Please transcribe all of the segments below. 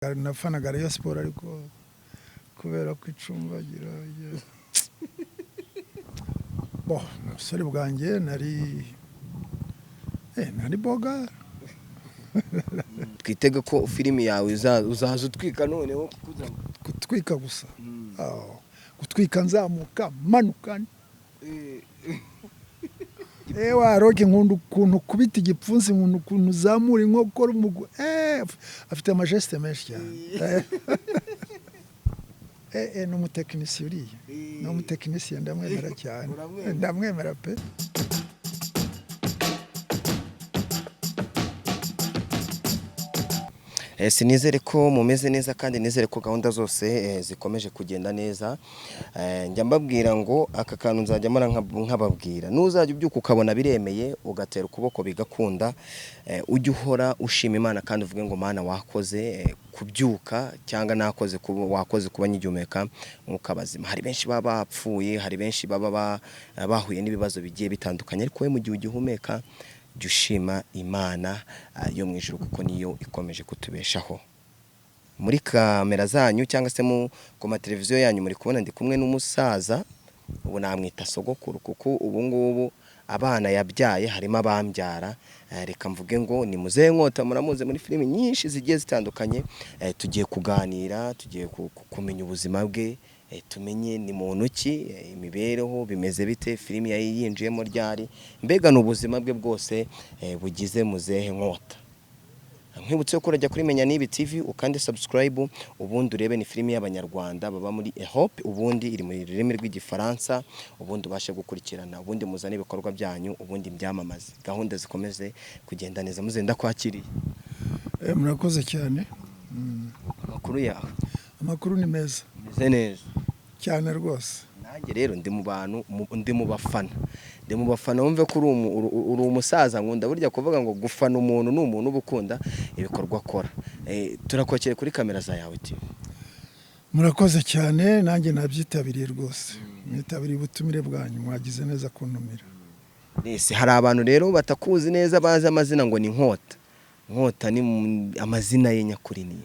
nafana gari ya siporo ariko kubera ko icumbagira bo umusore bwanjye nari boga twitega ko filimi yawe uzaza utwika noneho gutwika gusa gutwika nzamuka manuka waroke nkundu kuntu kubita igipfunsi nkundu kuntu zamura inkokora umugu afite amajeste menshi cyane n'umutekinisiye uriya n'umutekinisiye ndamwemera cyane ndamwemera pe. Sinizere ko mumeze neza kandi nizere ko gahunda zose zikomeje kugenda neza. Njya mbabwira ngo aka kantu nzajya mara nkababwira nuzajya ubyuka ukabona biremeye ugatera ukuboko bigakunda, ujye uhora ushima Imana kandi uvuge ngo Mana wakoze kubyuka cyangwa nakoze wakoze kuba nyigumeka mukabazima. Hari benshi baba bapfuye, hari benshi baba bahuye n'ibibazo bigiye bitandukanye, ariko we mu gihe ugihumeka jushima Imana yo mu ijuru kuko niyo ikomeje kutubeshaho. Muri kamera zanyu cyangwa se mu televiziyo yanyu muri kubona ndi kumwe n'umusaza, ubu namwita sogokuru kuko ubu ngubu abana yabyaye harimo abambyara. Reka mvuge ngo ni Muzehe Nkota, muramuze muri filimi nyinshi zigiye zitandukanye. Tugiye kuganira, tugiye kumenya ubuzima bwe, tumenye ni muntu ki, imibereho bimeze bite, filimi yinjiyemo ryari, mbega n'ubuzima bwe bwose bugize Muzehe Nkota. Nkwibutse ko urajya kuri Menya Nibi TV ukande subscribe, ubundi urebe ni filimi y'abanyarwanda baba muri Europe, ubundi iri mu rurimi rw'igifaransa, ubundi ubashe gukurikirana, ubundi muzane ibikorwa byanyu, ubundi mbyamamaze, gahunda zikomeze kugenda neza. Muzenda kwakiriye. Murakoze cyane. Amakuru yawe? Amakuru ni meza. Meze neza cyane rwose. Nanjye rero ndi mu bantu, ndi mu bafana wumve ko uri umusaza nkunda burya kuvuga ngo gufana umuntu n'umuntu ubukunda ibikorwa akora. Turakwakire kuri kamera za yawe TV. Murakoze cyane, nanjye nabyitabiriye rwose. Mwitabiriye ubutumire bwanyu, mwagize neza kuntumira. Nese hari abantu rero batakuzi neza bazi amazina ngo ni Nkota. Nkota ni amazina ye nyakuri ni?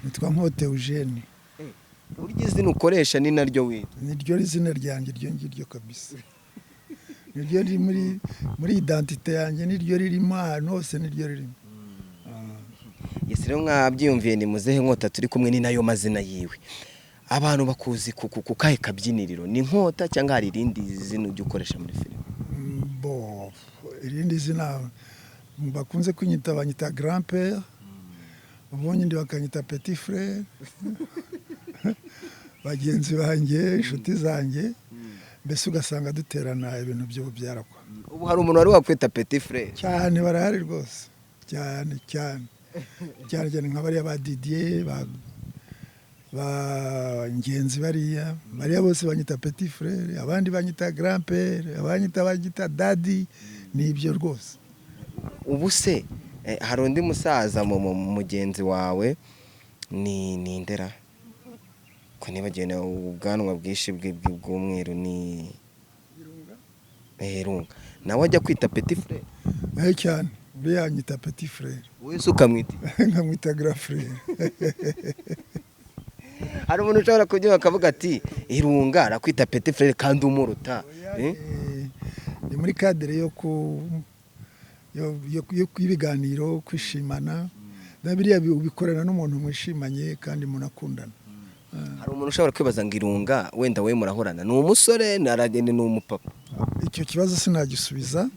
Nitwa Nkota Eugene. Uryo izina ukoresha ni naryo wita? Niryo izina ryanjye ryo ngiryo kabisa. Niryo riri muri identite yanjye, niryo ririmo ahantu hose, niryo ririmo. Yesi rero mwabyiyumviye ni Muzehe Nkota turi kumwe, ni nayo mazina yiwe. Abantu bakuzi ku kahe kabyiniriro, ni Nkota cyangwa hari irindi zina ujya ukoresha muri filime? Bo irindi zina bakunze kunyita, banyita grand père, ubonye ndi bakanyita petit frère. Bagenzi banjye, inshuti zanjye, mbese ugasanga duterana ibintu by'ububyara kwa. Ubu hari umuntu wari wakwita petit frère? Cyane barahari rwose, cyane nk'abariya ba Didier, ba Ngenzi bariya bose banyita petit frère, abandi banyita grand père, banyita daddy, nibyo rwose. Ubu se hari undi musaza mu mugenzi wawe ni ndera ko nibagene ubwanwa bwishi bw'umweru ni Irunga, nawe ajya kwita petit frère? Cyane buriya anyita petit frère. Wese ukamwita? Nkamwita grand frère. Hari umuntu ushobora kujya akavuga ati Irunga arakwita petit frère kandi umuruta. Ni muri cadre yo kwibiganiro, kwishimana, biriya bikorana n'umuntu mwishimanye kandi munakundana. Hari umuntu ushobora kwibaza ngo Irunga wenda we murahorana, ni umusore naragende ni umupapa? Icyo kibazo sinagisubiza,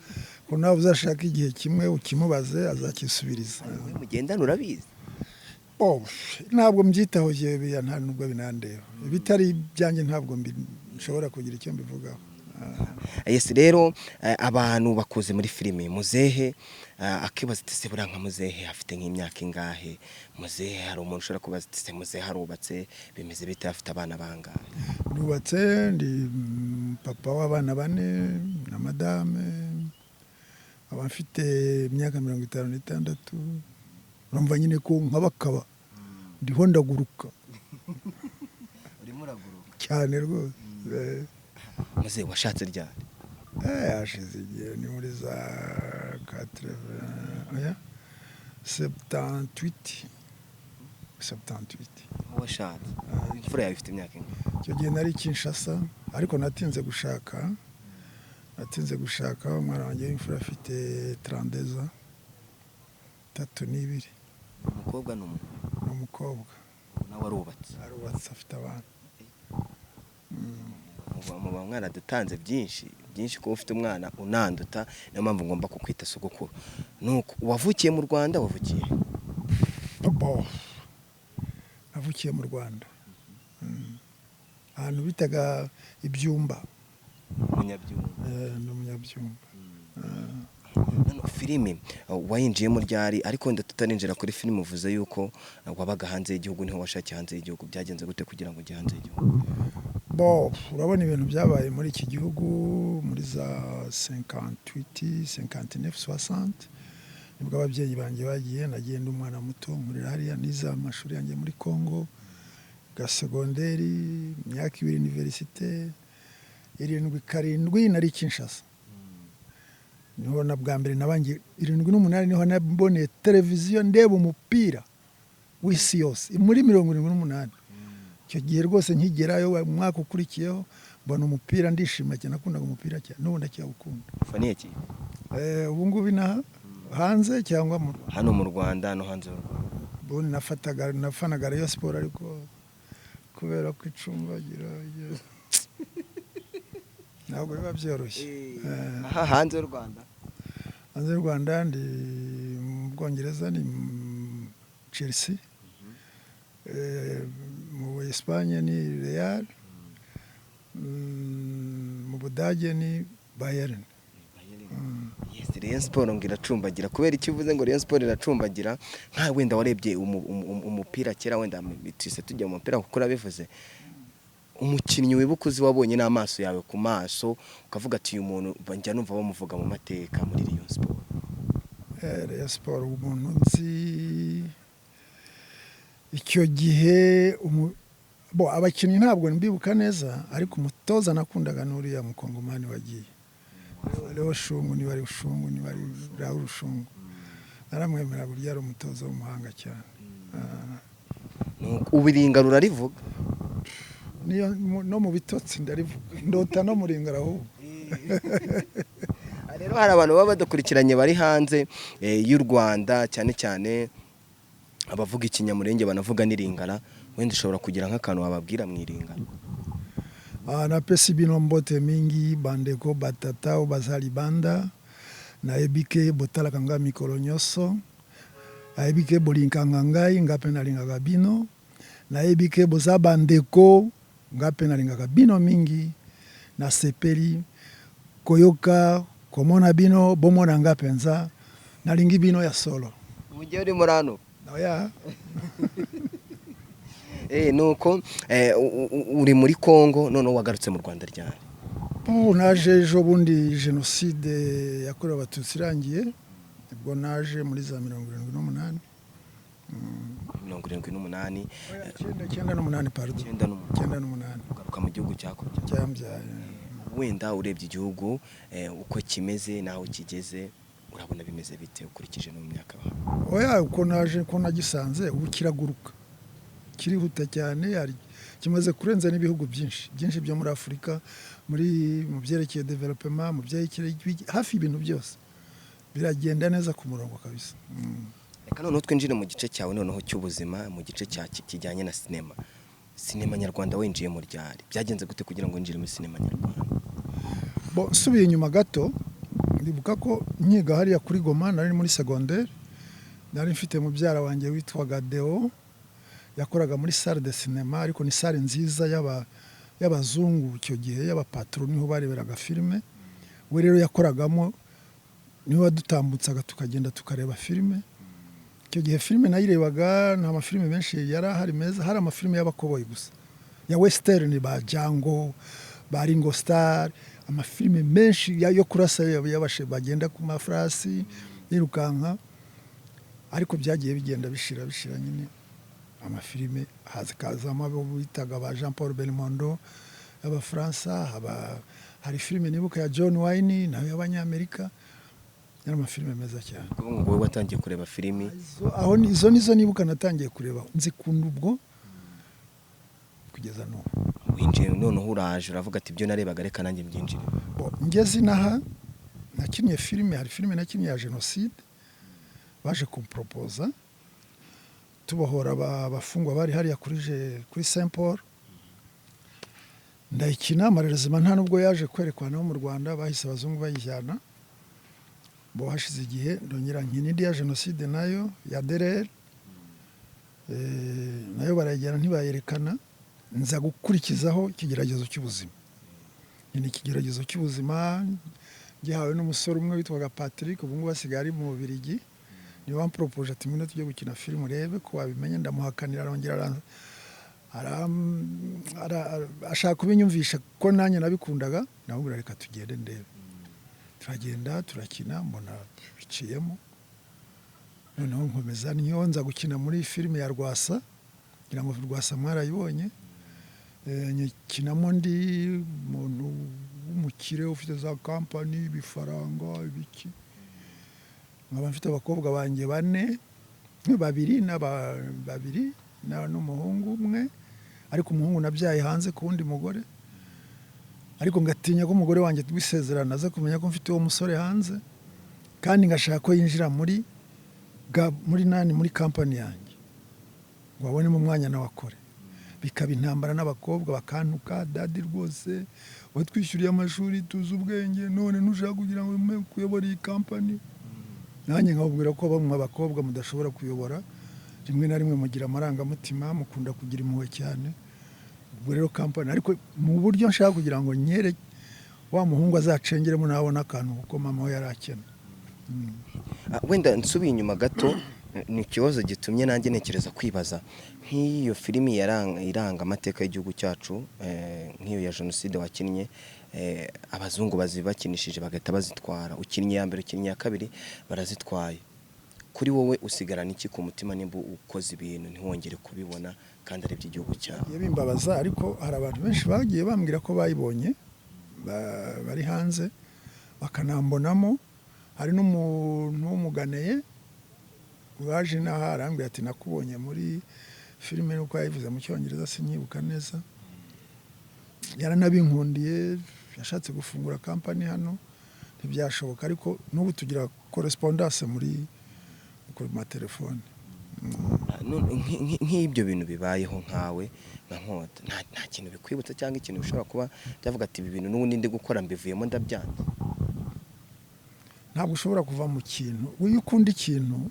ko nawe uzashaka igihe kimwe ukimubaze azakisubiriza. Mugendana urabizi? Ntabwo mbyitaho yewe, nta nubwo binandeba, ibitari byanjye ntabwo nshobora kugira icyo mbivugaho. Yesi rero abantu bakuze muri filime Muzehe, akibaza ati se buranka Muzehe afite nk'imyaka ingahe? Muzehe hari umuntu ushobora kubaza ati se Muzehe harubatse bimeze bite, afite abana bangahe? Nubatse, ndi papa w'abana 4 na madame, abafite imyaka 56. Urumva nyine ko nkabakaba ndiho ndaguruka. Urimo uraguruka cyane rwose. Muzehe washatse ryari? Hashize igihe, ni muri za 78. 78. washatse imfura yawe ifite imyaka ingahe? Icyo gihe nari Kinshasa ariko natinze gushaka umwana wanjye w'imfura afite 32 32. Umukobwa n'umukobwa nawe arubatse afite abana. muba mwaradutanze byinshi kuba ufite umwana unanduta, niyo mpamvu ngomba kukwita sogokuru. Nuko wavukiye mu Rwanda? Wavukiye navukiye mu Rwanda ahantu bitaga Ibyumba. Umunyabyumba. Filime wayinjiyemo ryari? Ariko nda tutarinjira kuri filime uvuze yuko wabaga hanze y'igihugu, niho washakiye hanze y'igihugu. Byagenze gute kugira ngo ujye hanze y'igihugu? Urabona ibintu byabaye muri iki gihugu muri za 58 59 60 nibwo ababyeyi banjye bagiye. Nagiye ndi umwana muto muri hariya niza amashuri yanjye muri Congo ga segonderi, imyaka 2 universite, 7 nari Kinshasa. Niho na bwa mbere nabangiye 7 n'umunani niho naboneye televiziyo ndeba umupira w'isi yose muri 78. Icyo gihe rwose nkigerayo umwaka ukurikiyeho mbona umupira ndishima cyane, nakundaga umupira cyane, n'ubu ndacyawukunda. Faniye iki? Ubu ngubu hanze cyangwa mu Rwanda? Hano mu Rwanda no hanze y'u Rwanda. Ubu nafanaga Rayon Sport ariko kubera ko icumbagira ntabwo biba byoroshye. Hanze y'u Rwanda? Hanze y'u Rwanda ndi mu Bwongereza ni Chelsea, mu Espagne ni Real, mu Budage ni Bayern. Rayon Sport ngo iracumbagira. Kubera iki uvuze ngo Rayon Sport iracumbagira? Nka wenda warebye umupira kera, wenda bitise tujya mu mupira kuko urabivuze, umukinnyi wibuka uzi wabonye n'amaso yawe ku maso ukavuga ati uyu muntu njya numva bamuvuga mu mateka muri Rayon Sport? Rayon Sport umuntu nzi icyo gihe abakinnyi ntabwo mbibuka neza, ariko umutoza nakundaga n'uriya mukongomani wagiye Leo Shungu, niba ari Ushungu, niba ari Raul Shungu. Naramwemera burya ari umutoza w'umuhanga cyane. Ubiringa rurarivuga? No mu bitotsi ndarivuga, ndota no muringara ahubwo. Rero hari abantu baba badukurikiranye bari hanze y'u Rwanda, cyane cyane abavuga ikinyamurenge banavuga n'iringara, wenda ushobora kugira nk'akantu wababwira mu iringara? Napesi bino mbote mingi bandeko batata o bazali banda nayebike botalaka nga mikolo nyonso, nayebike bolinkanga ngai nga mpe nalingaka bino, nayebike boza bandeko nga mpe nalingaka bino mingi, nasepeli koyoka komona bino bomona nga mpenza, nalingi bino ya solo. Mujye uri murano? Oya. Nuko uri muri Congo none wagarutse mu Rwanda ryari? Naje ejo bundi jenoside yakorewe abatutsi irangiye, ubwo naje muri za 78. 78? 98 pardon. 98. Ugaruka mu gihugu cyako cyambyaye. Wenda urebye igihugu uko kimeze naho kigeze, urabona bimeze bite ukurikije no mu myaka bawe? Oya, uko naje ko nagisanze ubu kiraguruka, kirihuta cyane, kimaze kurenza n'ibihugu byinshi byo muri Afurika, mu byerekeye development, mu byerekeye hafi ibintu byose biragenda neza ku murongo kabisa. Reka noneho twinjire mu gice cyawe noneho cy'ubuzima, mu gice kijyanye na sinema nyarwanda. Winjiye mu ryari? Byagenze gute kugira ngo winjire muri sinema nyarwanda? Subiye inyuma gato, ndibuka ko nyiga hariya kuri Goma, nari muri secondaire, nari mfite mubyara wanjye witwaga Deo, yakoraga muri salle de cinéma, ariko ni salle nziza y'abazungu icyo gihe, y'abapatron, niho bareberaga filime. We rero yakoragamo, niho wadutambutsaga tukagenda tukareba filime. Icyo gihe filime nayirebaga, nta mafilime menshi yari ahari meza, hari amafilime y'abakoboyi gusa ya western, ba Django, ba Ringo Starr, amafilime menshi yo kurasa y'abashe bagenda ku mafrasi yirukanka, ariko byagiye bigenda bishira nyine amafilime hazikazamo abo bitaga ba Jean Paul Belmondo y'Abafaransa, hari filime nibuka ya John Wayne nayo y'Abanyamerika. yari amafilime meza cyane. wowe watangiye kureba filimi Aho izo nizo nibuka natangiye kureba nzikunda ubwo kugeza n'ubu. winjiye noneho uraje uravuga ati ibyo narebaga reka nanjye mbyinjire. Ngeze inaha nakinnye filime, hari filime nakinnye ya jenoside baje kumporopoza tubohora abafungwa bari hariya kuri Saint Paul, ndayikina amarerezima nta nubwo yaje kwerekwa no mu Rwanda, bahise abazungu bayijyana. Bo hashize igihe ndongera nkina indi ya jenoside nayo ya derere, nayo barayijyana ntibayerekana, nza gukurikizaho ikigeragezo cy'ubuzima. Ni ikigeragezo cy'ubuzima gihawe n'umusore umwe witwaga Patrick, ubu ngubu asigaye ari mu Bubiligi. Niwe wamporopoje ati ngwino tujye gukina filime urebe ko wabimenye, ndamuhakanira arongera ashaka kubinyumvisha ko nanjye nabikundaga, nabwo reka tugende ndebe. Turagenda turakina mbona biciyemo, noneho nkomeza niyo nza gukina muri filime ya Rwasa, ngira ngo Rwasa mwarayibonye. Nyikinamo ndi umuntu w'umukire ufite za kampani, ibifaranga, ibiki. Nkaba mfite abakobwa banjye babiri n'umuhungu umwe, ariko umuhungu nabyaye hanze ku wundi mugore, ariko ngatinya ko umugore wanjye twisezerana aza kumenya ko mfite uwo musore hanze, kandi ngashaka ko yinjira muri kampani yanjye ngo abonemo umwanya nawe akore. Bikaba intambara n'abakobwa bakantuka, dadi rwose watwishyuriye amashuri tuzi ubwenge, none ntushaka kugira ngo kuyobora iyi kampani. Nanjye nkababwira ko bamwe abakobwa mudashobora kuyobora, rimwe na rimwe mugira amarangamutima, mukunda kugira impuhwe cyane. Ubwo rero kampani, ariko mu buryo nshaka kugira ngo nyere wa muhungu azacengeremo nabona akantu kuko mama we yari akena. Wenda nsubiye inyuma gato, ni ikibazo gitumye nanjye ntekereza kwibaza nk'iyo filimi iranga amateka y'igihugu cyacu, nk'iyo ya jenoside wakinnye, abazungu bazibakinishije bagahita bazitwara, ukinnye ya mbere ukinnye ya kabiri barazitwaye. Kuri wowe usigarana iki ku mutima nimba ukoze ibintu ntiwongere kubibona kandi ari iby'igihugu cyawe? Bimbabaza, ariko hari abantu benshi bagiye bambwira ko bayibonye bari hanze bakanambonamo. Hari n'umuntu w'umuganeye waje inaha arambwira ati nakubonye muri filime, nuko yayivuze mu Cyongereza sinyibuka neza, yaranabinkundiye, yashatse gufungura kampani hano ntibyashoboka, ariko n'ubu tugira correspondance muri telefone. Nk'ibyo bintu bibayeho nkawe nka Nkota, nta kintu bikwibutsa cyangwa ikintu bishobora kuba byavuga ati ibi bintu n'ubundi ndi gukora mbivuyemo ndabyanze? Ntabwo ushobora kuva mu kintu, iyo ukunda ikintu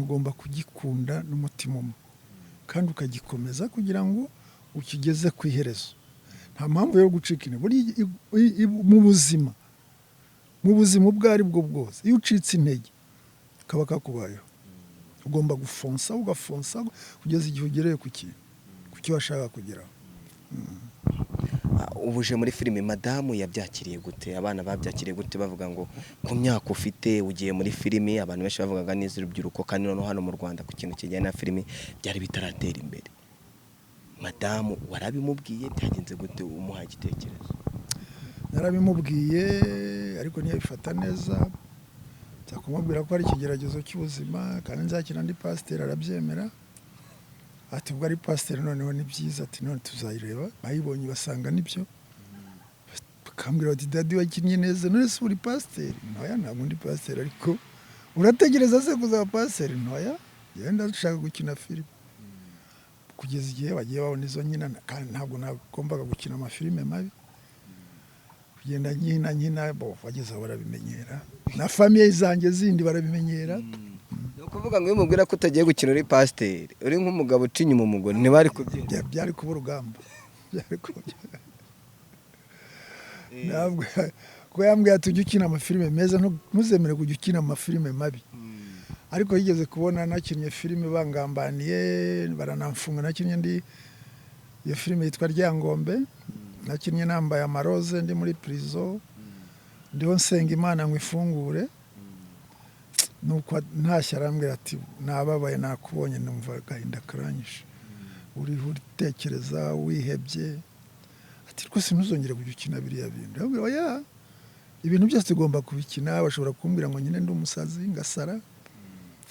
ugomba kugikunda n'umutima umwe kandi ukagikomeza kugira ngo ukigeze ku iherezo. Nta mpamvu yo gucika intege mu buzima ubwo ari bwo bwose. Iyo ucitse intege kaba kakubayeho, ugomba gufonsa ugafonsa kugeza igihe ugereye ku cyo washaka kugeraho. Ubuje muri filime, madamu yabyakiriye gute? Abana babyakiriye gute bavuga ngo ku myaka ufite ugiye muri filime? Abantu benshi bavugaga neza urubyiruko, kandi noneho hano mu Rwanda ku kintu kijyanye na filime byari bitaratera imbere. Madamu warabimubwiye, byagenze gute umuha igitekerezo? Narabimubwiye ariko ntiyabifata neza, nzakumubwira ko ari ikigeragezo cy'ubuzima kandi nzakina ndi pasiteri, arabyemera. Ati ubwo ari pasiteri noneho ni byiza, ati none tuzayireba. Bayibonye basanga nibyo, bakambwira bati dadi wakinnye neza, none se uri pasiteri? Ntoya, ntabwo ndi pasiteri, ariko urategereza se kuzaba pasiteri? Ntoya, yenda dushaka gukina filime. Kugeza igihe bagiye babona izo nkina, kandi ntabwo nagombaga gukina amafilime mabi. Kugenda nkina bageze aho barabimenyera, na famiye zanjye zindi barabimenyera. Kuvuga ngo iyo mubwira ko utagiye gukina uri pasiteri, uri nk'umugabo uca inyuma umugore, ntibari kubyina? Byari kuba urugamba. Ntabwo ko yambwiye ati ujye ukina amafilime meza, ntuzemere kujya ukina amafilime mabi. Ariko yigeze kubona nakinnye filime bangambaniye baranamfunga. Nakinnye ndi iyo filime yitwa Ryangombe, nakinnye nambaye amaroze ndi muri prison, ndiho nsenga Imana ngo ifungure. Nuko ntashya arambwira ati nababaye nakubonye, numva agahinda karanyishe, uriho uritekereza wihebye, ati rwose ntuzongere kujya ukina biriya bintu. Ndabwira oya, ibintu byose tugomba kubikina. Bashobora kumbwira ngo nyine ndi umusazi ngasara,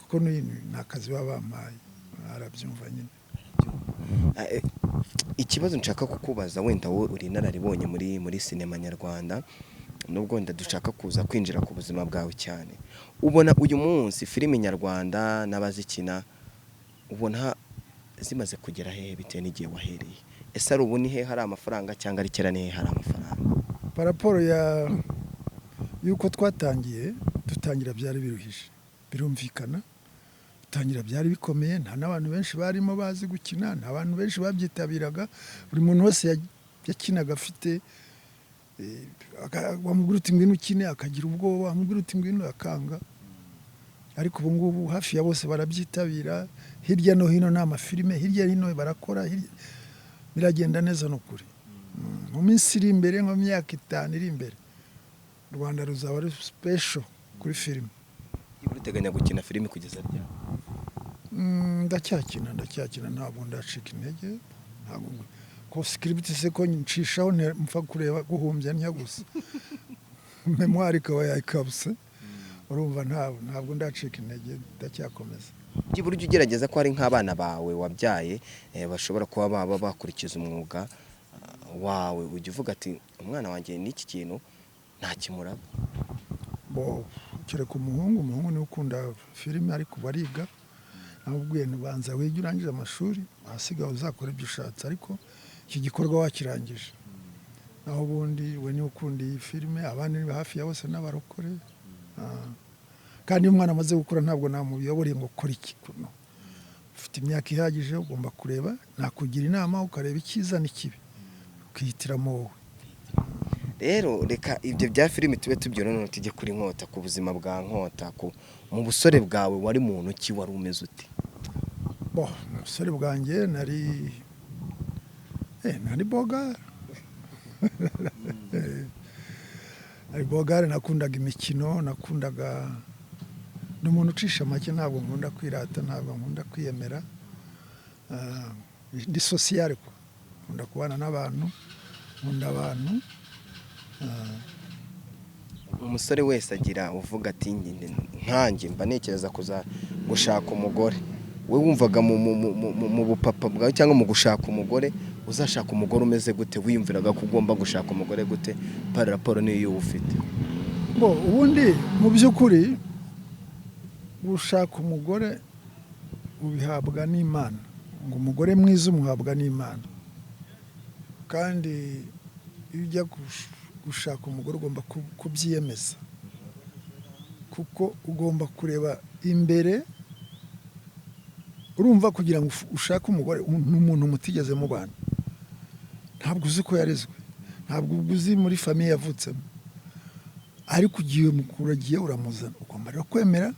kuko ni akazi baba bampaye, arabyumva nyine. Ikibazo nshaka kukubaza, wenda wowe uri inararibonye muri sinema nyarwanda, nubwo wenda dushaka kuza kwinjira ku buzima bwawe cyane, ubona uyu munsi filime nyarwanda n'abazikina ubona zimaze kugera hehe bitewe n'igihe wahereye? Ese ari ubu ni he hari amafaranga cyangwa ari kera ni he hari amafaranga? Paraporo yuko twatangiye, dutangira byari biruhije, birumvikana. Dutangira byari bikomeye, nta n'abantu benshi barimo bazi gukina, nta bantu benshi babyitabiraga. Buri muntu wese yakinaga afite wamubwira uti ngwino ukine akagira ubwoba, wamubwira uti ngwino akanga. Ariko ubu ngubu hafi ya bose barabyitabira, hirya no hino n'amafilime, hirya hino barakora, biragenda neza n'ukuri. Mu minsi iri imbere, nko mu myaka 5 iri imbere, u Rwanda ruzaba ari special kuri filime. Uriteganya gukina filime kugeza ryari? Ndacyakina ntabwo ndacika intege, ntabwo ko script se ko ncishaho mpfa kureba guhumbya ntya gusa. Memoire ikaba yayikabuse, urumva ntabwo ndacika intege, ndacyakomeza. Buryo ugerageza ko hari nk'abana bawe wabyaye bashobora kuba baba bakurikiza umwuga wawe, ujya uvuga ati umwana wanjye n'iki kintu ntakimuraba? Kereka umuhungu niwe ukunda filime, ariko bariga. Namubwiye ntubanza wige urangije amashuri, ahasigaye uzakora ibyo ushatse, ariko iki gikorwa wakirangije. Naho ubundi we niwe ukunda iyi filime, abandi ni hafi ya bose n'abarokore. Kandi iyo umwana amaze gukura ntabwo namuyoboreye ngo kora iki. Ufite imyaka ihagije, ugomba kureba, nakugira inama ukareba icyiza n'ikibi, ukihitiramo wowe. Rero reka ibyo bya filime tube tubyona, none tujye kuri Nkota, ku buzima bwa Nkota, mu busore bwawe wari muntu ki, wari umeze ute? Mu busore bwanjye nari bogare. Nari bogare, nakundaga imikino, nakundaga n'umuntu ucisha make, ntabwo nkunda kwirata, ntabwo nkunda kwiyemera. Ndi sociale, nkunda kubana n'abantu, nkunda abantu. Umusore wese agira uvuga ati nkanjye mba nekereza kuza gushaka umugore. We wumvaga mu bupapa bwawe cyangwa mu gushaka umugore, uzashaka umugore umeze gute? Wiyumviraga ko ugomba gushaka umugore gute? Par rapport niyo ufite. Ubundi mu by'ukuri gushaka umugore ubihabwa n'Imana, ngo umugore mwiza umuhabwa n'Imana. Kandi iyo ujya gushaka umugore ugomba kubyiyemeza, kuko ugomba kureba imbere. Urumva kugira ngo ushake umugore n'umuntu mutigeze mubana, ntabwo uzi ko yarezwe, ntabwo uzi muri famiye yavutsemo, ariko ugiye mukuragiye uramuzana, ugomba rero kwemera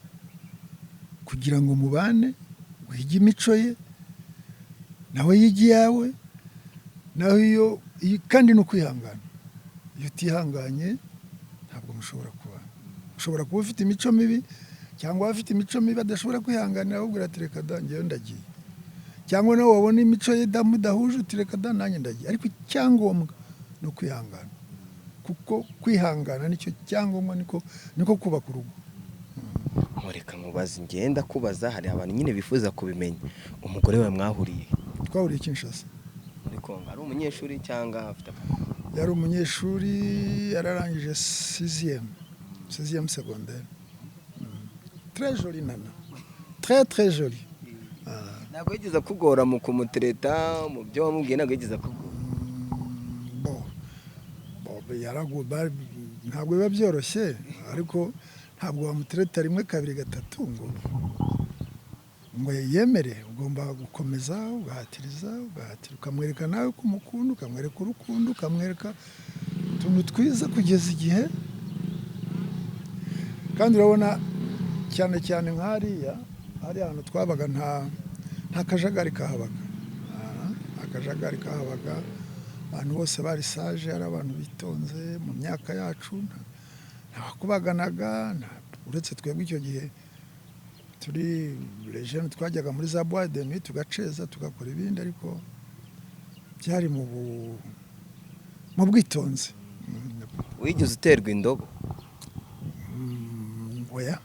kugira ngo mubane, wige imico ye nawe yige yawe, nawe kandi no kwihangana. Iyo utihanganye ntabwo mushobora kubana. Ushobora kuba ufite imico mibi, cyangwa afite imico mibi adashobora kwihanganira, ahubwo uratereka da ngewe ndagiye. Cyangwa nawe wabona imico ye mudahuje, utereka da nanjye ndagiye. Ariko icyangombwa no kwihangana, kuko kwihangana nicyo cyangombwa, niko kubaka urugo. Reka mubaze, ngenda kubaza, hari abantu nyine bifuza kubimenya, umugore wawe mwahuriye? Twahuriye Kinshasa. Muri Kongo. Ari umunyeshuri cyangwa afite Yari umunyeshuri, yararangije 6e secondaire. Très jolie nana, très jolie. Ntabwo yigeze kugora mu kumutereta, mu byo wamubwiye ntabwo yigeze kugora? Ntabwo biba byoroshye, ariko ntabwo wamutereta rimwe kabiri gatatu ngo yemere. Ugomba gukomeza ugahatiriza, ukamwereka nawe ko umukunda, ukamwereka urukundo, ukamwereka utuntu twiza kugeza igihe. Kandi urabona cyane cyane nk'hariya ahantu twabaga nta kajagari kahabaga. Akajagari kahabaga, abantu bose bari sage, ari abantu bitonze. Mu myaka yacu ntabakubaganaga, uretse twebwe icyo gihe turi legend, twajyaga muri za boîte de nuit tugaceza, tugakora ibindi, ariko byari mu bwitonzi. wigeze uterwa indobo? Oya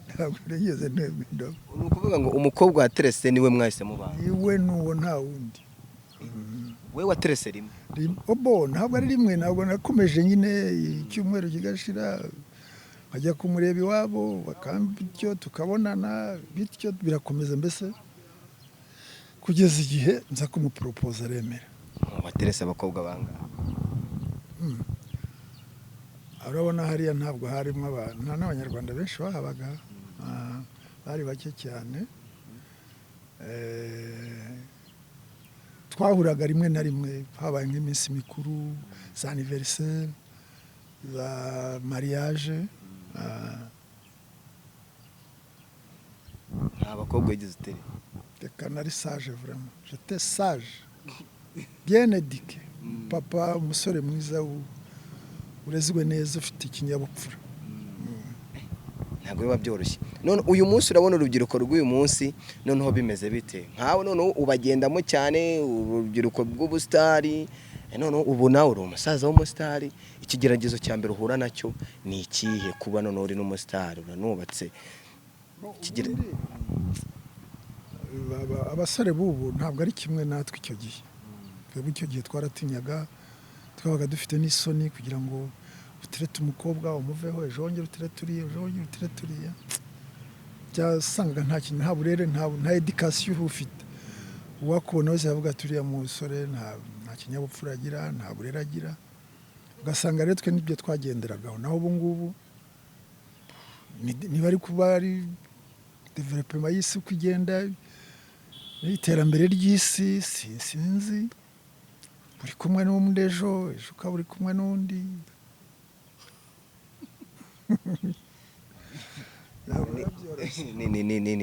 ntabwo nigeze nterwa indobo. Ni ukuvuga ngo umukobwa waterese niwe mwahise mubana? Iwe n'uwo nta wundi. we waterese rimwe? Obo ntabwo ari rimwe, ntabwo nakomeje nyine icyumweru kigashira nkajya kumureba iwabo bakambityo tukabonana bityo birakomeza, mbese kugeza igihe nza kumupropose aremera. Waterese abakobwa bangahe? Urabona hariya ntabwo harimo abantu, nta n'abanyarwanda benshi bahabaga, bari bake cyane. Twahuraga rimwe na rimwe habaye nk'iminsi mikuru, za anniversaire, za mariage. Nta bakobwa wigeze utera? Reka nari sage vraiment, j'étais sage bien éduqué. Papa umusore mwiza urezwe neza ufite ikinyabupfura. Ntabwo biba byoroshye. None uyu munsi urabona urubyiruko rw'uyu munsi noneho bimeze bite? Nkawe noneho ubagendamo cyane, urubyiruko rw'ubustari, noneho ubu nawe uri umusaza w'umusitari, ikigeragezo cya mbere uhura nacyo ni ikihe? Kuba noneho uri n'umusitari uranubatse, abasore b'ubu ntabwo ari kimwe natwe icyo gihe. Twebwe icyo gihe twaratinyaga, twabaga dufite n'isoni kugira ngo uterete umukobwa umuveho, ejo wongere uterete uriya, ejo wongere uterete uriya. Byasangaga nta kintu, nta burere, nta education ufite. Uwakubona wese yavuga ati uriya musore nta kinyabupfura agira, nta burere agira. Ugasanga rero twe n'ibyo twagenderagaho. Naho ubu ngubu niba ari kuba ari development y'isi uko igenda, iterambere ry'isi sinzi, uri kumwe n'undi ejo ukaba uri kumwe n'undi.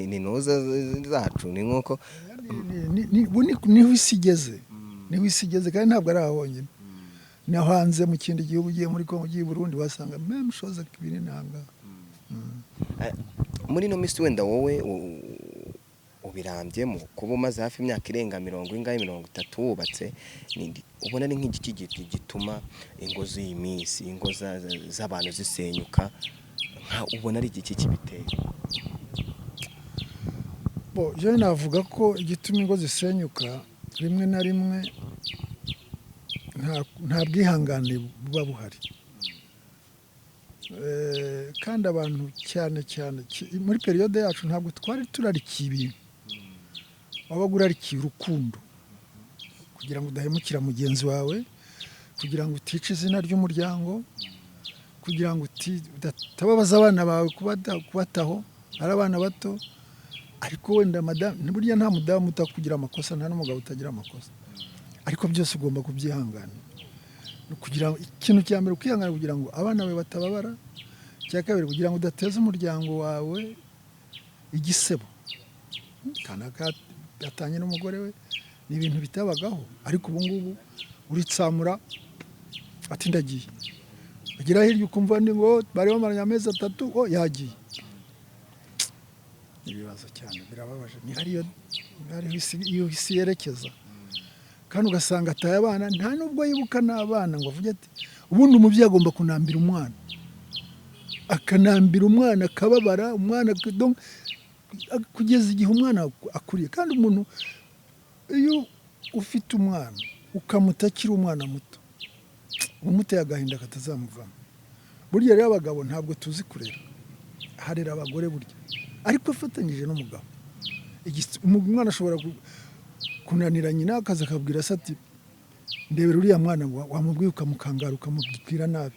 ni ntuza zacu, ni nk'uko niho isi igeze, kandi ntabwo ari aho honyine. Ni hanze mu kindi gihugu, ugiye muri Kongo, ugiye i Burundi, wasanga même chose kibiri nanga. Muri no minsi wenda wowe ubirambyemo, kuba umaze hafi imyaka irenga 30 wubatse, ubona ni nk'igiki gituma ingo z'iyi minsi, ingo z'abantu zisenyuka, ubona ari igiki kibiteye? Je navuga ko igituma ingo zisenyuka rimwe na rimwe nta bwihangane buba buhari. Kandi abantu cyane muri periode yacu ntabwo twari turarikiye ibintu, wabaga urarikiye urukundo, kugira ngo udahemukira mugenzi wawe, kugira ngo utice izina ry'umuryango, kugira ngo utababaza abana bawe kubataho ari abana bato. Ariko wenda burya nta mudamu utakugira amakosa, nta n'umugabo utagira amakosa, ariko byose ugomba kubyihanganira. Kugira ngo ikintu cya mbere ukihangana kugira ngo abana bawe batababara, cya kabiri kugira ngo udateza umuryango wawe igisebo. Kanaka yatanye n'umugore we, ni ibintu bitabagaho, ariko ubu ngubu uritsamura ati ndagiye, agira hirya ukumva ngo bari bamaranye amezi 3 yagiye. Ibibazo cyane birababaje, ni hariyo isi yerekeza. Kandi ugasanga ataye abana, nta nubwo yibuka n'abana ngo avuge ati ubundi umubyeyi agomba kunambira umwana, akanambira umwana, akababara umwana kugeza igihe umwana akuriye. Kandi umuntu iyo ufite umwana ukamutakira umwana muto, umuteye agahinda katazamuvamo. Burya rero abagabo ntabwo tuzi kurera, harera abagore burya, ariko afatanyije n'umugabo. Umwana ashobora kunanira nyina akaza akabwira se ati ndebera uriya mwana, wamubwiye ukamukangara ukamubwira nabi,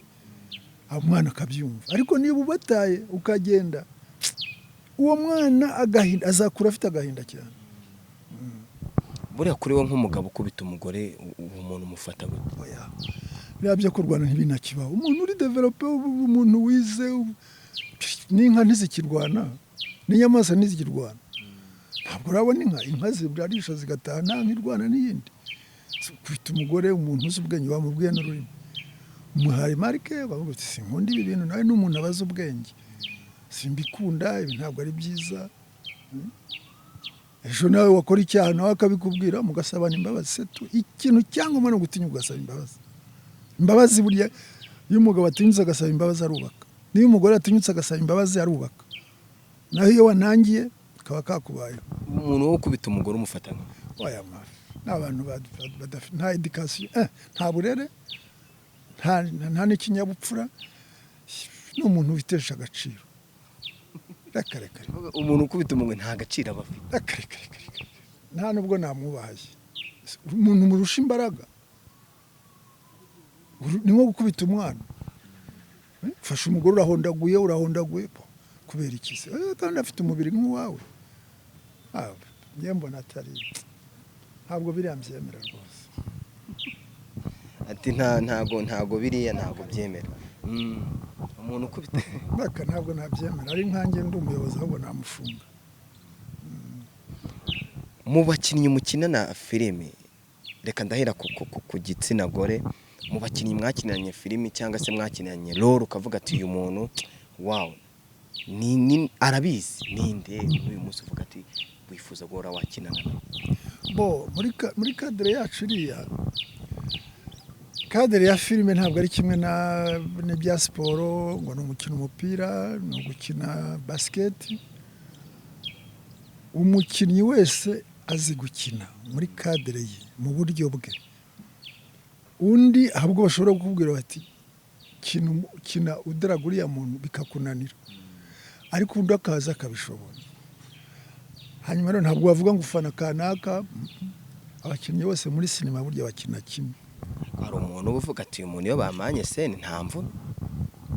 umwana akabyumva. Ariko niba ubataye ukagenda, uwo mwana agahinda azakura afite agahinda cyane. Buriya kuri we nk'umugabo ukubita umugore, umuntu umufata gute? Biriya byo kurwana ntibinakibaho. Umuntu uri develope, umuntu wize, n'inka ntizikirwana, n'inyamaswa ntizikirwana. Ntabwo urabona inka zirarisha zigataha, nta nk'irwana n'iyindi. Kubita umugore, umuntu uzi ubwenge, wamubwiye n'ururimi, umuhaye marike, bavuga ati sinkunda ibi bintu, nawe n'umuntu abaza ubwenge, simbikunda, ibi ntabwo ari byiza. ejo nawe wakora icyaha nawe akabikubwira mugasabana imbabazi setu ikintu cyangwa umwana gutinya ugasaba imbabazi burya iyo umugabo atinyutse agasaba imbabazi arubaka niyo umugore atinyutse agasaba imbabazi arubaka naho iyo wanangiye kaba kakubayeho umuntu wo kubita umugore umufata nka oya mafi n'abantu badafite nta education nta burere nta n'ikinyabupfura n'umuntu witesha agaciro reka umuntu ukubita umugore nta gaciro aba afite reka nta nubwo namwubahaye umuntu murusha imbaraga ni nko gukubita umwana fasha umugore urahondaguye kubera iki se kandi afite umubiri nk'uwawe njye mbona atari ntabwo biriya mbyemera rwose ati ntago biriya ntago byemera umuntu ukubita baka ntabwo nabyemera ari nkanjye ndi umuyobozi ahubwo namufunga mu bakinnyi mukinana filime reka ndahera ku gitsina gore mu bakinnyi mwakinanye filime cyangwa se mwakinanye role ukavuga ati uyu muntu wow ni arabizi ninde uyu munsi uvuga ati wifuza guhora wakinana bo muri kadere yacu iriya kadere ya filime ntabwo ari kimwe n'ibya siporo ngo ni umukino umupira ni ugukina basiketi umukinnyi wese azi gukina muri kadere ye mu buryo bwe undi ahubwo bashobora kukubwira bati kina udaraguriya muntu bikakunanira ariko undi akaza akabishobora hanyuma rero ntabwo bavuga ngo ufana kanaka abakinnyi bose muri sinema burya bakina kimwe hari umuntu uvuga ati uyu muntu iyo bamanye sene nta mvune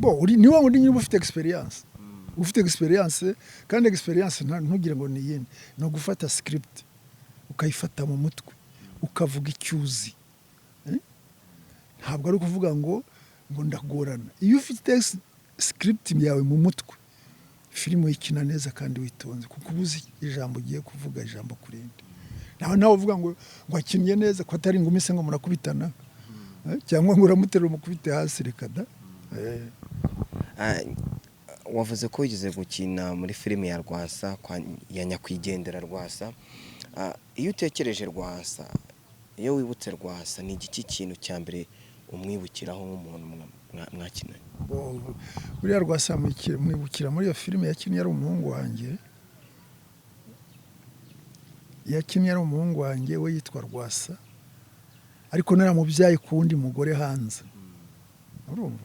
bo ni wa wundi nyine ufite experience kandi experience ntugire ngo ni yindi no gufata script ukayifata mu mutwe ukavuga icyuzi ntabwo ari ukuvuga ngo ndagorana iyo ufite script yawe mu mutwe filime uyikina neza kandi witonze kuko ubuzi ijambo ugiye kuvuga ijambo kurindi nawe uvuga ngo akinnye neza ko atari ngumi se ngo murakubitana cyangwa ngo uramuterura umukubite hasi reka da wavuze ko wigeze gukina muri filime ya Rwasa ya nyakwigendera Rwasa iyo utekereje Rwasa iyo wibutse Rwasa ni igiki kintu cya mbere umwibukiraho nk'umuntu mwakinanye buriya Rwasa mwibukira muri iyo filime yakinnye ari umuhungu wanjye we yitwa Rwasa ariko naramubyaye ku wundi mugore hanze urumva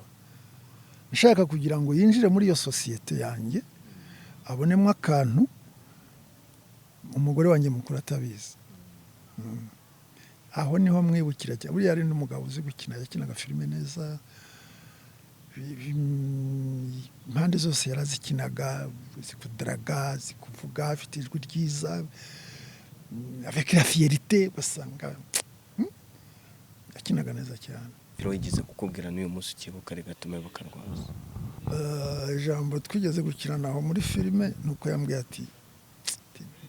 nshaka kugira ngo yinjire muri iyo sosiyete yanjye abonemo akantu umugore wanjye mukuru atabizi aho niho mwibukira cyane buriya ari n'umugabo uzi gukina yakinaga filime neza impande zose yarazikinaga zikudaraga zikuvuga afite ijwi ryiza avec la fierté basanga yakinaga neza cyane rero yigize kukubwira n'uyu munsi ukibuka rigatuma ibuka Rwasa ijambo twigeze gukirana aho muri filime nuko yambwiye ati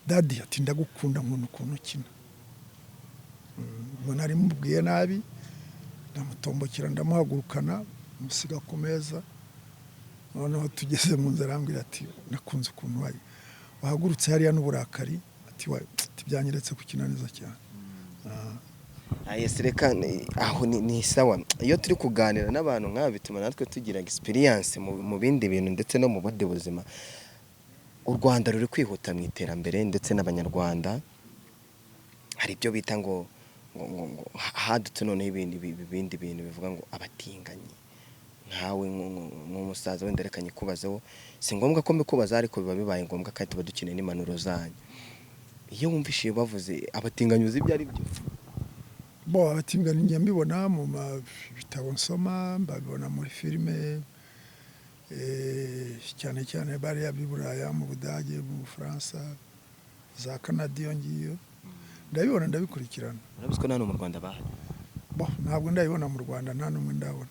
dadi ati ndagukunda nk'umuntu ukuntu ukina ngo nari mubwiye nabi ndamutombokera ndamuhagurukana musiga ku meza noneho tugeze mu nzira arambwira ati nakunze ukuntu wahagurutse hariya n'uburakari ati byanyeretse gukina neza cyane reka aho ni sawa iyo turi kuganira n'abantu nk'aba bituma natwe tugira experience mu bindi bintu ndetse no mu bundi buzima u Rwanda ruri kwihuta mu iterambere ndetse n'abanyarwanda hari ibyo bita ngo hadutse noneho ibindi bintu bivuga ngo abatinganyi nkawe nk'umusaza wenda reka nyikubazeho si ngombwa ko mbikubaza ariko biba bibaye ngombwa kandi tuba dukeneye n'impanuro zanyu iyo wumvishije bavuze abatinganyi uzi ibyo ari byo abatinganyi njya mbibona mu bitabo nsoma mbabibona muri filime cyane cyane bariya b'i Buraya mu Budage mu Bufaransa za Canada iyo ngiyo ndabibona ndabikurikirana urabiziko nta no mu Rwanda bahari ntabwo ndabibona mu Rwanda nta n'umwe ndabona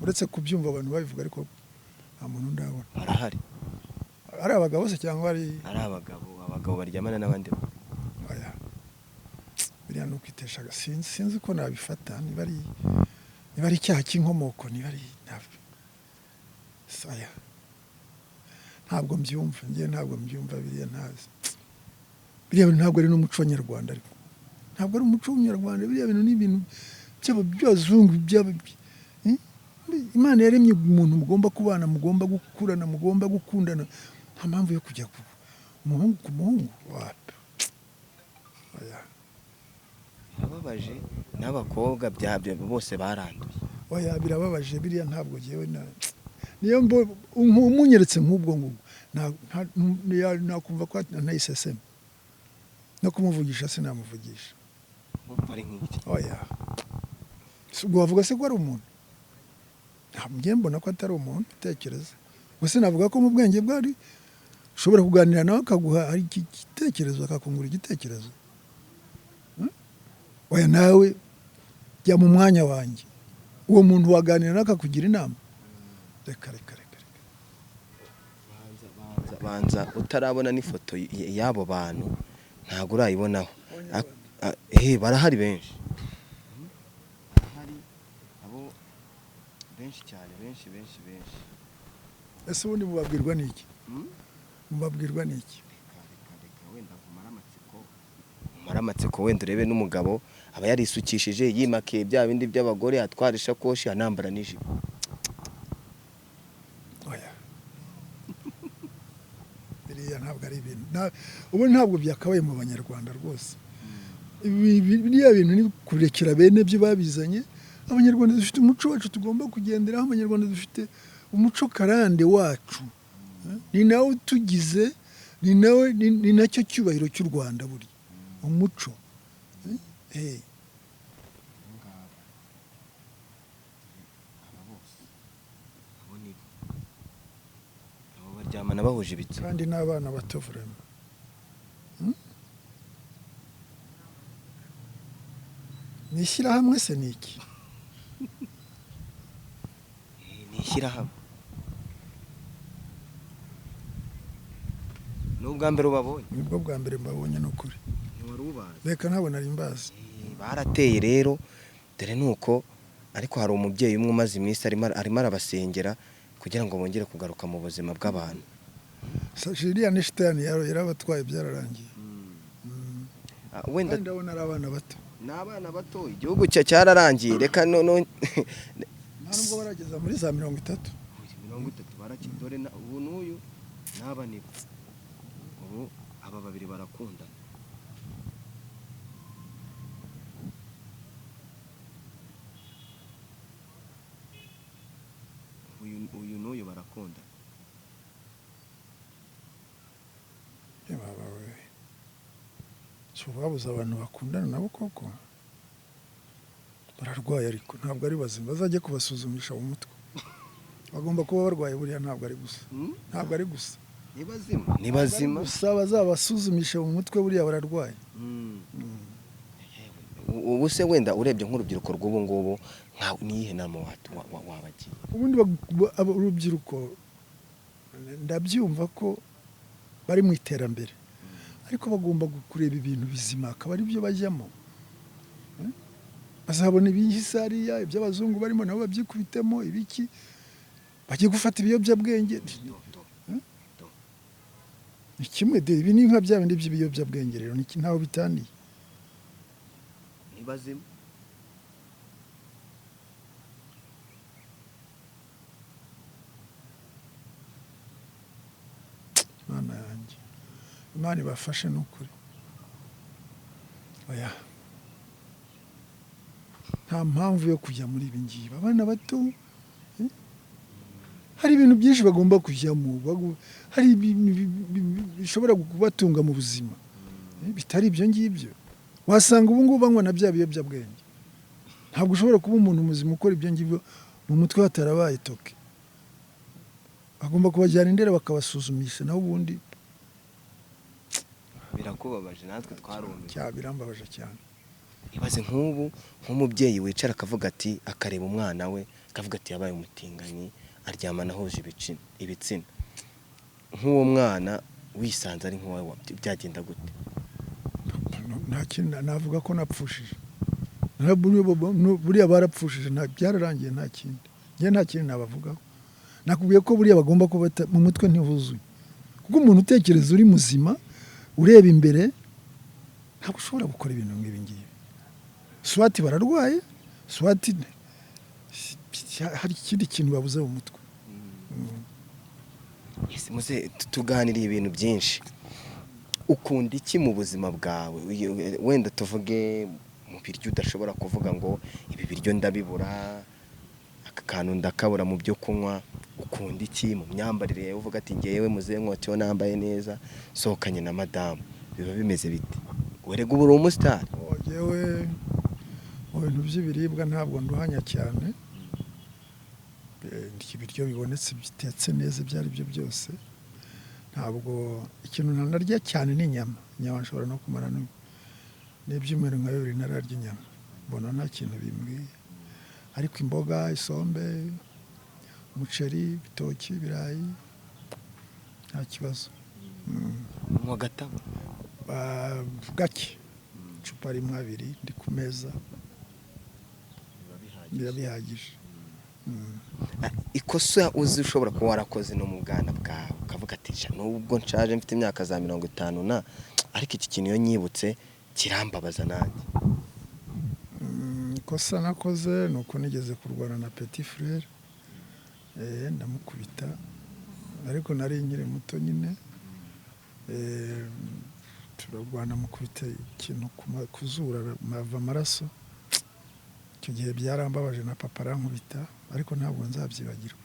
uretse kubyumva abantu babivuga ariko nta muntu ndabona arahari ari abagabo se cyangwa ari abagabo baryamana n'abandi biriya ni ukwitesha sinzi ko nabifata niba ari icyaha cy'inkomoko niba ari ntabwo mbyumva biriya ntazi biriya bintu ntabwo ari n'umuco nyarwanda, ariko ntabwo ari umuco w'umunyarwanda. Biriya bintu ni ibintu by'abazungu. Imana yaremye umuntu mugomba kubana, mugomba gukurana, mugomba gukundana. Nta mpamvu yo kujya umuhungu ku muhungu. Birababaje n'abakobwa byabyo bose baranduye. Oya, birababaje biriya. Ntabwo jewe niyo umunyeretse nk'ubwo ngubwo nakumva ko ntayiseseme no kumuvugisha sinamuvugisha. Ari nk'iki? Oya, ubwo wavuga se ko ari umuntu? Ntabwo mbona ko atari umuntu. Tekereza gusa, navuga ko mu bwenge bwari ushobora kuganira nawe akaguha ari igitekerezo, akakungura igitekerezo. Oya, nawe jya mu mwanya wanjye, uwo muntu waganira nawe akakugira inama. Reka banza utarabona n'ifoto y'abo bantu ntabwo urayibonaho. Barahari benshi, barahari abo benshi cyane, benshi. Ese ubundi mubabwirwa n'iki? Mubabwirwa n'iki? Wenda umara amatsiko, wenda urebe n'umugabo aba yarisukishije, yimakiye bya bindi by'abagore, atwara ishakoshi, anambara n'ijipo. Oya, biriya ntabwo ari ibintu ubu ntabwo byakabaye mu banyarwanda rwose. Biriya bintu ni kurekera bene byo babizanye. Abanyarwanda dufite umuco wacu tugomba kugenderaho. Abanyarwanda dufite umuco karande wacu, ni nawe utugize, ni nacyo cyubahiro cy'u Rwanda, buri umuco. Baryamana bahuje ibitsina kandi n'abana bato vraiment. Ni ishyirahamwe se ni iki? Ni ishyirahamwe. Ni ubwa mbere ubabonye? Nibwo bwa mbere mbabonye n'ukuri. Ntiwari ubazi? Reka ntabwo nari mbazi. Barateye rero, dore nuko. Ariko hari umubyeyi umwe umaze iminsi arimo arabasengera kugira ngo bongere kugaruka mu buzima bw'abantu. Iriya ni shitani yarabatwaye, byararangiye. Wenda ndabona ari abana bato. Ni abana bato, igihugu cyararangiye. Reka nta nubwo barageza muri za 30. 30 barakidore. Ubu n'uyu n'aba nibo. Ubu aba babiri barakundana. Uyu n'uyu barakundana. Babuze abantu bakundana nabo koko? Bararwaye, ariko ntabwo ari bazima. Bazajye kubasuzumisha mu mutwe. Bagomba kuba barwaye, buriya ntabwo ari gusa. Ntabwo ari gusa. Ni bazima. Gusa bazabasuzumisha mu mutwe, buriya bararwaye. Ubu se wenda urebye nk'urubyiruko rw'ubu ngubu, niyihe nama wabagiye? Ubundi urubyiruko ndabyumva ko bari mu iterambere, ariko bagomba kureba ibintu bizima, akaba ari byo bajyamo. Bazabona ibihisariya iby'abazungu barimo, nabo babyikubitemo ibiki, bagiye gufata ibiyobyabwenge. Ni kimwe de, ibi ni nka bya bindi by'ibiyobyabwenge. Rero ntaho bitaniye. Ni bazima. Mana yanjye, Imana ibafashe n'ukuri. Oya, nta mpamvu yo kujya muri ibi ngibi. Abana bato, hari ibintu byinshi bagomba kujyamo, hari bishobora kubatunga mu buzima bitari ibyo ngibyo. Wasanga ubu ngubu banywa na bya biyobyabwenge. Ntabwo ushobora kuba umuntu muzima ukora ibyo ngibyo mu mutwe hatarabaye toke. Bagomba kubajyana indera bakabasuzumisha, naho ubundi birakubabaje. Natwe twarumiwe. Birambabaje cyane. Ibaze nk'ubu nk'umubyeyi wicara akavuga ati, akareba umwana we akavuga ati yabaye umutinganyi, aryamana ahuje ibitsina. Nk'uwo mwana wisanze ari nk'uwawe, byagenda gute? Nta kintu navuga ko napfushije. Buriya barapfushije, byararangiye. Nta kindi njye, nta kintu nabavugaho. Nakubwiye ko buriya bagomba kuba mu mutwe ntihuzuye, kuko umuntu utekereza uri muzima, ureba imbere, ntabwo ushobora gukora ibintu nk'ibi ngibi. Swati bararwaye, swati hari ikindi kintu babuze mu mutwe. Yes, muze tuganiriye ibintu byinshi. Ukunda iki mu buzima bwawe? Wenda tuvuge mu biryo udashobora kuvuga ngo ibi biryo ndabibura, aka kantu ndakabura mu byo kunywa. Ukunda iki mu myambarire yawe? Uvuga ati ngewe Muzehe Nkota yo nambaye neza, sohokanye na madamu, biba bimeze bite? Werega ubu uri umusitari. Yewe mu bintu by'ibiribwa ntabwo nduhanya cyane. Ibiryo bibonetse bitetse neza ibyo ari byo byose. Ntabwo ikintu nanarya cyane ni inyama. Inyama nshobora no kumara n'ibyumweru nka 2 nararya inyama. Mbona nta kintu bimbwiye. Ariko imboga, isombe, umuceri, bitoki, birayi nta kibazo. Mu gatabo gake icupa rimwe 2 ndi ku meza birabihagije. Ikosa uzi ushobora kuba warakoze no mu bwana bwawe ukavuga ati nubwo nshaje mfite imyaka za 50 na ariko iki kintu iyo nyibutse kirambabaza nanjye? Ikosa nakoze nuko nigeze kurwana na petit frère, ndamukubita ariko nari nkiri muto nyine. Turarwana mukubita ikintu kuzura mava amaraso. Icyo gihe byarambabaje na papa arankubita ariko ntabwo nzabyibagirwa.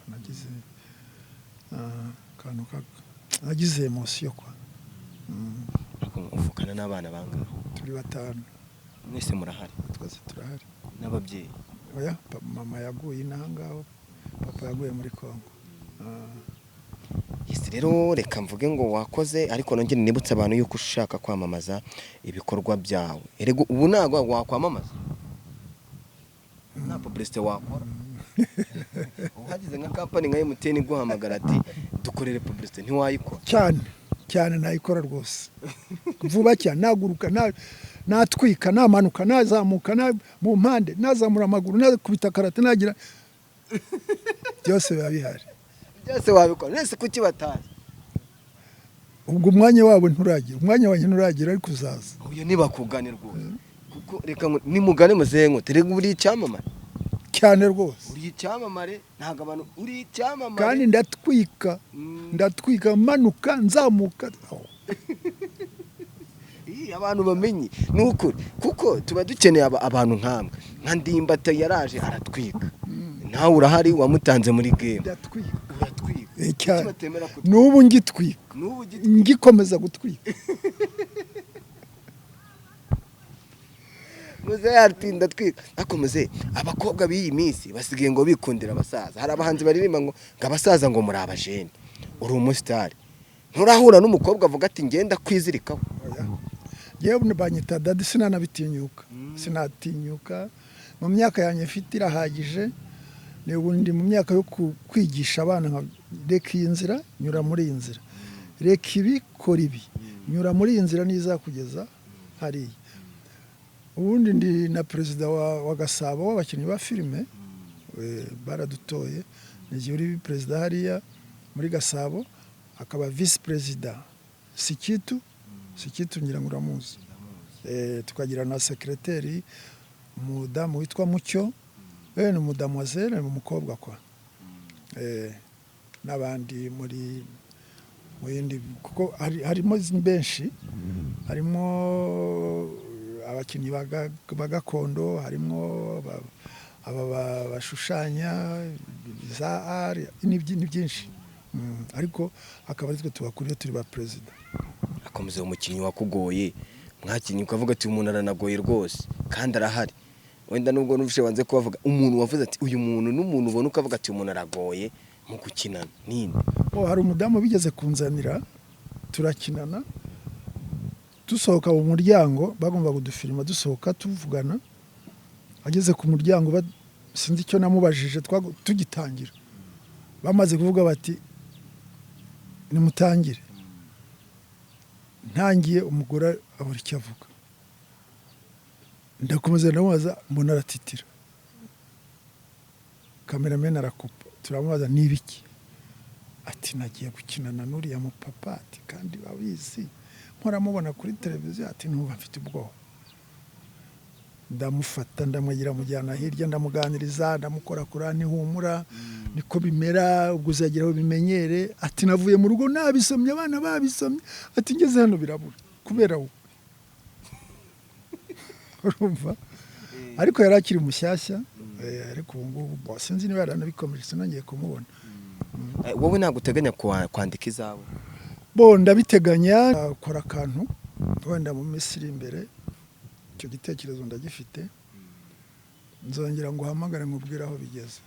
Nagize emotion kwa. Uvukana n'abana bangahe? Turi 5. Mwese murahari? Twese turahari. N'ababyeyi? Oya, mama yaguye inahangaho, papa yaguye muri Kongo. Yes, rero reka mvuge ngo wakoze, ariko nongere nibutse abantu yuko ushaka kwamamaza ibikorwa byawe. Erego ubu ntago wakwamamaza? Nta publicité wakora? Uhagize nka company nka MTN iguhamagara ati dukorere publicité ntiwayikora? Cyane nayikora rwose. Vuba cyane, naguruka, natwika, namanuka, nazamuka, mu mpande, nazamura amaguru, nakubita karate, nagira byose biba bihari. Byose wabikora. Nese kuki batazi? Ubwo umwanya wabo nturagira, umwanya wanjye nturagira ariko uzaza. Uyo nibakugane rwose. Kuko reka ni mugane Muzehe Nkota, rega uri icyamamare cyane rwose. Uri icyamamare, ntago abantu uri icyamamare. Kandi ndatwika manuka nzamuka. Abantu bamenye nuko kuko tuba dukeneye abantu nkambwe. Nka Ndimbata yaraje aratwika. Nawe urahari wamutanze muri game. Ndatwika. Uratwika. Nubu ngitwika. Ngikomeza gutwika. Muzehe atinda twika. Akomeze abakobwa b'iyi minsi basigaye ngo bikundira abasaza. Hari abahanzi baririmba ngo abasaza ngo muri abajene. Uri umusitari. Nturahura n'umukobwa avuga ati ngenda kwizirikaho? Yewe banyita dadi, sinanabitinyuka. Sinatinyuka. Mu myaka yanjye mfite irahagije. Ndi mu myaka yo kwigisha abana nka reka iyi nzira, nyura muri iyi nzira. Reka ibi, kora ibi. Nyura muri iyi nzira nizakugeza hariya. Ubundi ndi na perezida wa Gasabo w'abakinnyi ba filime. Baradutoye. Nigiye uri perezida hariya muri Gasabo, akaba vice perezida Sikitu ngira ngo uramuzi. Tukagira na secrétaire umudamu witwa Mucyo. Ni umudamoiselle, ni umukobwa kwa. N'abandi muri yindi kuko harimo benshi. Harimo abakinnyi bagakondo, harimo bashushanya za art, ni byinshi. Ariko akaba aritwe tubakuriye turi ba president. Akomeze umukinnyi wakugoye, mwakinnyi ukavuga ati umuntu aranagoye rwose kandi arahari. Wenda nubwo nufishe wanze kubavuga umuntu wavuze ati uyu muntu n'umuntu ubona ukavuga ati umuntu aragoye mu gukinana ninde? Hari umudamu bigeze kunzanira, turakinana, dusohoka mu muryango, bagomba kudufilima dusohoka tuvugana. Ageze ku muryango sinzi icyo namubajije, tugitangira bamaze kuvuga bati nimutangire. Ntangiye umugore abura icyo avuga. Ndakomeza ndamubaza, mbona aratitira. Cameraman arakupa, turamubaza nibiki? Ati nagiye gukinana n'uriya mupapa, ati kandi babizi mpora mubona kuri televiziyo ati ntuba mfite ubwoba, ndamufata ndamwegera mujyana hirya ndamuganiriza ndamukora kura ntihumura niko bimera ubwo uzageraho bimenyere, ati navuye mu rugo nabisomye abana babisomye, ati ngeze hano birabura kubera wowe. Urumva ariko yari akiri mushyashya, ariko ubu ngubu sinzi niba yaranabikomeje sinongeye kumubona. wowe ntabwo uteganya kwandika izawe? Bo ndabiteganya gukora akantu wenda mu minsi iri imbere, icyo gitekerezo ndagifite, nzongera ngo uhamagare nkubwire aho bigeze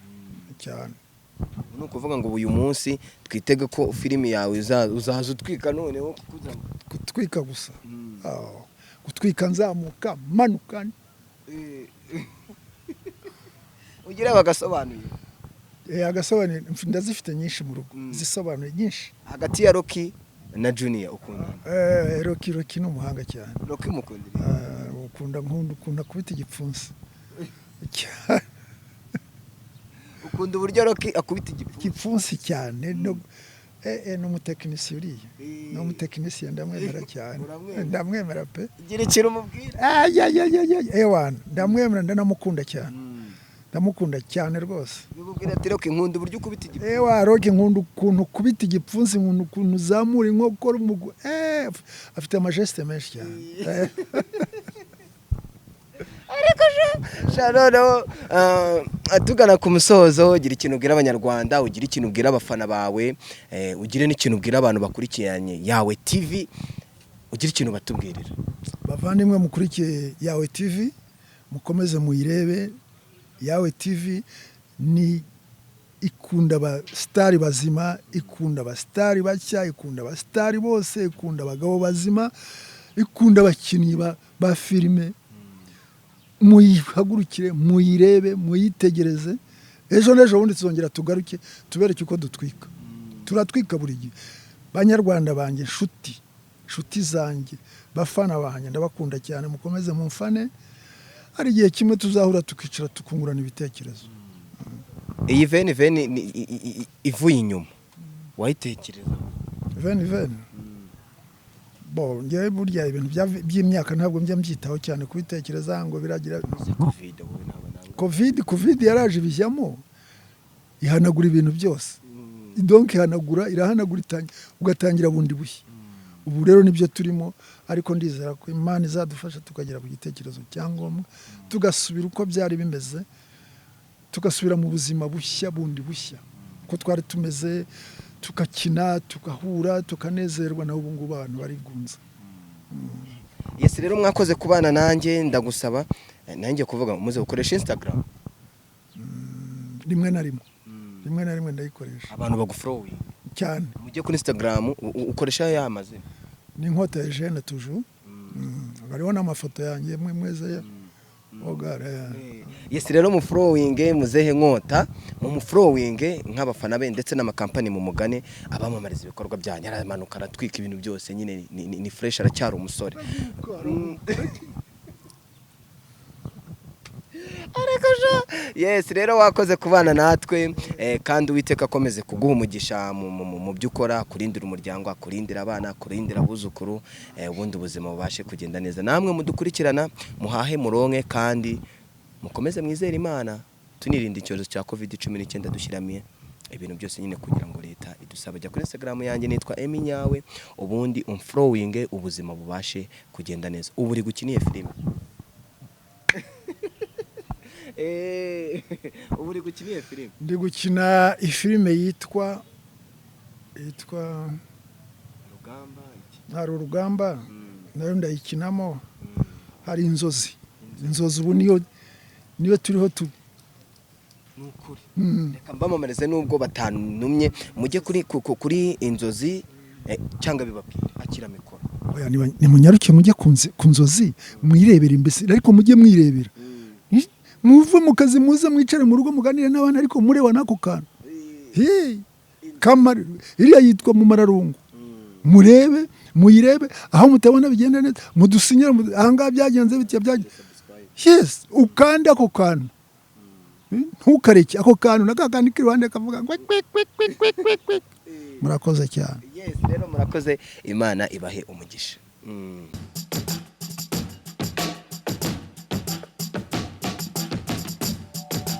cyane. Ni ukuvuga ngo uyu munsi twitege ko filimi yawe uzaza utwika noneho gutwika gusa, gutwika nzamuka manuka ugira bagasobanuye. Agasobanuye ndazifite nyinshi mu rugo, zisobanuye nyinshi. Hagati ya Rocky na Junior ukunda? Rocky ni umuhanga cyane. Rocky mukundira? Ukunda kubita igipfunsi. Ukunda uburyo Rocky akubita igipfunsi cyane, no n'umutekinisiye uriya, n'umutekinisiye ndamwemera cyane, ndamwemera pe. Gira ikintu umubwira? Ewana ndamwemera ndanamukunda cyane, ndamukunda cyane rwose. Bimubwira ati Rocky nkunda uburyo ukubita igipfunsi. Rocky nkunda ukuntu ukubita igipfunsi, nkunda ukuntu uzamura inkokora afite amajeste menshi cyane. Ariko Sharono atugana ku musozo, gira ikintu ubwira abanyarwanda, ugira ikintu ubwira abafana bawe, ugire n'ikintu ubwira abantu bakurikiranye Yawe TV, ugira ikintu batubwirira. Bavandimwe mukurikiye Yawe TV, mukomeze muyirebe. Yawe TV ni ikunda abasitari bazima, ikunda abasitari bashya, ikunda abasitari bose, ikunda abagabo bazima, ikunda abakinnyi ba filime. Muyihagurukire, muyirebe, muyitegereze. Ejo n'ejo bundi tuzongera tugaruke tubereke uko dutwika. Turatwika buri gihe. Banyarwanda banjye, nshuti zanjye, bafana banjye ndabakunda cyane, mukomeze mumfane. Hari igihe kimwe tuzahura tukicara tukungurana ibitekerezo. Iyi veni ivuye inyuma wayitekereza? Veni bo ngewe burya ibintu by'imyaka ntabwo njya mbyitaho cyane kubitekereza ngo biragira. Covid yaraje bijyamo ihanagura ibintu byose, donc irahanagura ugatangira bundi bushya. Ubu rero nibyo turimo, ariko ndizera ko Imana izadufasha tukagera ku gitekerezo cyangombwa, tugasubira uko byari bimeze, tugasubira mu buzima bushya bundi bushya ko twari tumeze, tukakina, tukahura, tukanezerwa, na ubu ngubu abantu barigunza. Yes, rero mwakoze kubana nanjye, ndagusaba nanjye kuvuga muze ukoresha Instagram? Rimwe na rimwe ndayikoresha. Abantu bagufollowing cyane. Mujye kuri Instagram ukoresha yamaze ni Nkota Eugene toujours. Hariho n'amafoto yanjye mweze ogare. Yes, rero mu following Muzehe Nkota, mu following nk'abafana be ndetse n'amakampani mu mugane abamamariza ibikorwa byanyu, aramanuka aratwika ibintu byose, nyine ni fresh, aracyari umusore. Yes, rero wakoze kubana natwe, kandi Uwiteka akomeze kuguha umugisha mu byo ukora, kurindira umuryango, kurindira abana, kurindira abuzukuru, ubundi ubuzima bubashe kugenda neza. Namwe mudukurikirana muhahe muronke, kandi mukomeze mwizere Imana, tunirinda icyorezo cya COVID-19 dushyiramiye ibintu byose nyine kugira ngo leta idusaba. Jya kuri Instagram yanjye nitwa Eminyawe, ubundi umfollowing, ubuzima bubashe kugenda neza. Ubu uri gukiniye filime? Ubu uri gukiniye filime? Ndi gukina ifilime yitwa Rugamba. Hari urugamba nayo ndayikinamo. Hari inzozi ubu niyo turiho tu. Nukuri reka mbamamarize nubwo batanumye, mujye kuri inzozi cyangwa bibabwira akira mikoro. Oya nimunyaruke mujye ku nzozi mwirebera imbese, ariko mujye mwirebera. Muve mu kazi muze mwicare mu rugo muganire n'abana, ariko mureba nako kantu. Kamari iriya yitwa mu mararungu. Muyirebe aho mutabona bigenda neza, mudusinyira ahanga byagenze bitya byagenze. Yes, ukanda ako kantu. Ntukareke ako kantu nakakandi kiruhande kavuga ngo murakoze cyane. Yes, rero murakoze, Imana ibahe umugisha. Mm.